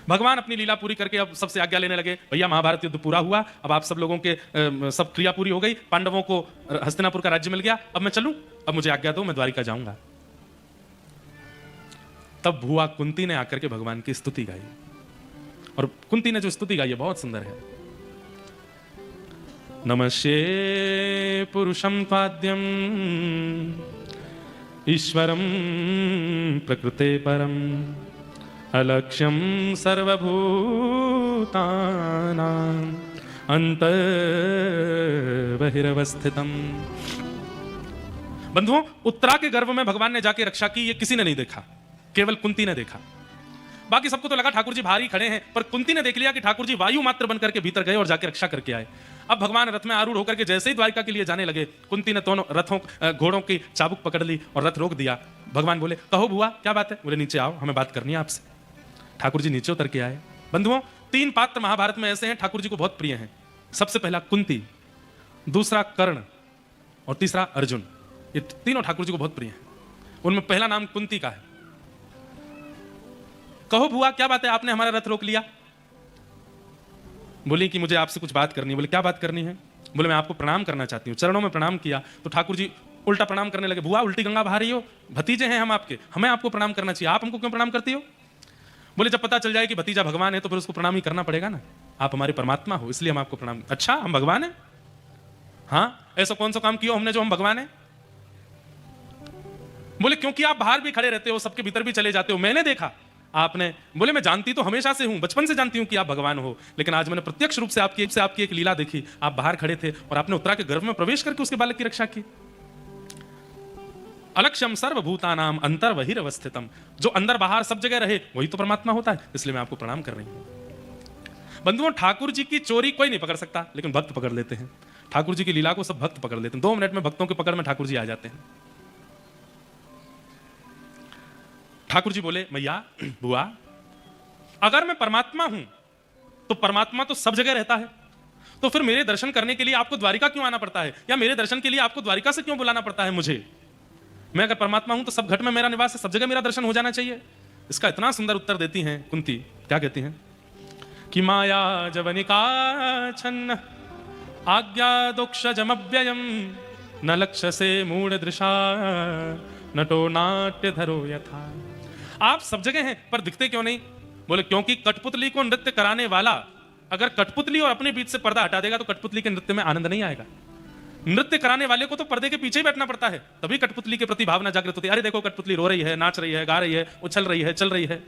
भगवान अपनी लीला पूरी करके अब सबसे आज्ञा लेने लगे। भैया महाभारत युद्ध पूरा हुआ, अब आप सब लोगों के सब क्रिया पूरी हो गई, पांडवों को हस्तिनापुर का राज्य मिल गया, अब मैं चलूं, अब मुझे आज्ञा दो, मैं द्वारिका जाऊंगा। तब भुआ कुंती ने आकर के भगवान की स्तुति गाई, और कुंती ने जो स्तुति गाई है बहुत सुंदर है। नमस्ये पुरुषं पाद्यम ईश्वरं प्रकृते परम अलक्ष्यम सर्वभूतानां अंतर्बहिरवस्थितम्। बंधुओं, उत्तरा के गर्भ में भगवान ने जाके रक्षा की, ये किसी ने नहीं देखा, केवल कुंती ने देखा। बाकी सबको तो लगा ठाकुर जी भारी खड़े हैं, पर कुंती ने देख लिया कि ठाकुर जी वायु मात्र बन करके भीतर गए और जाके रक्षा करके आए। अब भगवान रथ में आरूढ़ होकर के जैसे ही द्वारिका के लिए जाने लगे, कुंती ने दोनों रथों घोड़ों की चाबुक पकड़ ली और रथ रोक दिया। भगवान बोले, कहो बुआ क्या बात है? बोले, नीचे आओ, हमें बात करनी है आपसे। ठाकुर जी नीचे उतर के आए। बंधुओं, 3 पात्र महाभारत में ऐसे हैं ठाकुर जी को बहुत प्रिय हैं। सबसे पहला कुंती, दूसरा कर्ण और तीसरा अर्जुन। ये तीनों ठाकुर जी को बहुत प्रिय हैं। उनमें पहला नाम कुंती का है। कहो बुआ क्या बात है, आपने हमारा रथ रोक लिया? बोली कि मुझे आपसे कुछ बात करनी है। बोले, क्या बात करनी है? बोले, मैं आपको प्रणाम करना चाहती हूँ। चरणों में प्रणाम किया तो ठाकुर जी उल्टा प्रणाम करने लगे। बुआ उल्टी गंगा बहा रही हो, भतीजे हैं हम आपके, हमें आपको प्रणाम करना चाहिए, आप हमको क्यों प्रणाम करती हो? बोले, जब पता चल जाए कि भतीजा भगवान है तो फिर उसको प्रणाम ही करना पड़ेगा ना, आप हमारे परमात्मा हो, इसलिए हम आपको प्रणाम। अच्छा, हम भगवान हैं? हाँ, ऐसा कौन सा काम किया हमने जो हम भगवान हैं? बोले, क्योंकि आप बाहर भी खड़े रहते हो, सबके भीतर भी चले जाते हो, मैंने देखा आपने। बोले, मैं जानती तो हमेशा से हूं, बचपन से जानती हूं कि आप भगवान हो, लेकिन आज मैंने प्रत्यक्ष रूप से आपकी एक लीला देखी। आप बाहर खड़े थे और आपने उत्तरा के गर्भ में प्रवेश करके उसके बालक की रक्षा की। अलक्ष्यम सर्वभूतानाम अंतर्बहिरवस्थितम, जो अंदर बाहर सब जगह रहे वही तो परमात्मा होता है, इसलिए मैं आपको प्रणाम कर रही हूं। बंधुओं, ठाकुर जी की चोरी कोई नहीं पकड़ सकता, लेकिन भक्त पकड़ लेते हैं। ठाकुर जी की लीला को सब भक्त पकड़ लेते हैं। 2 मिनट में भक्तों के पकड़ में ठाकुर जी आ जाते हैं। ठाकुर जी बोले, मैया बुआ, अगर मैं परमात्मा हूं तो परमात्मा तो सब जगह रहता है, तो फिर मेरे दर्शन करने के लिए आपको द्वारिका क्यों आना पड़ता है, या मेरे दर्शन के लिए आपको द्वारिका से क्यों बुलाना पड़ता है मुझे? मैं अगर परमात्मा हूं तो सब घट में मेरा निवास है, सब जगह मेरा दर्शन हो जाना चाहिए। इसका इतना सुंदर उत्तर देती हैं कुंती। क्या कहती हैं कि माया जवनिका छन्न आज्ञा दोक्षजमव्ययम न लक्ष्य से मूढ़ दृशा नटो नाट्य धरो यथा। आप सब जगह हैं पर दिखते क्यों नहीं? बोले, क्योंकि कठपुतली को नृत्य कराने वाला अगर कठपुतली और अपने बीच से पर्दा हटा देगा तो कठपुतली के नृत्य में आनंद नहीं आएगा। नृत्य कराने वाले को तो पर्दे के पीछे ही बैठना पड़ता है, तभी कठपुतली के प्रति भावना जागृत होती है। अरे देखो, कठपुतली रो रही है, नाच रही है, गा रही है, उछल रही है, चल रही है।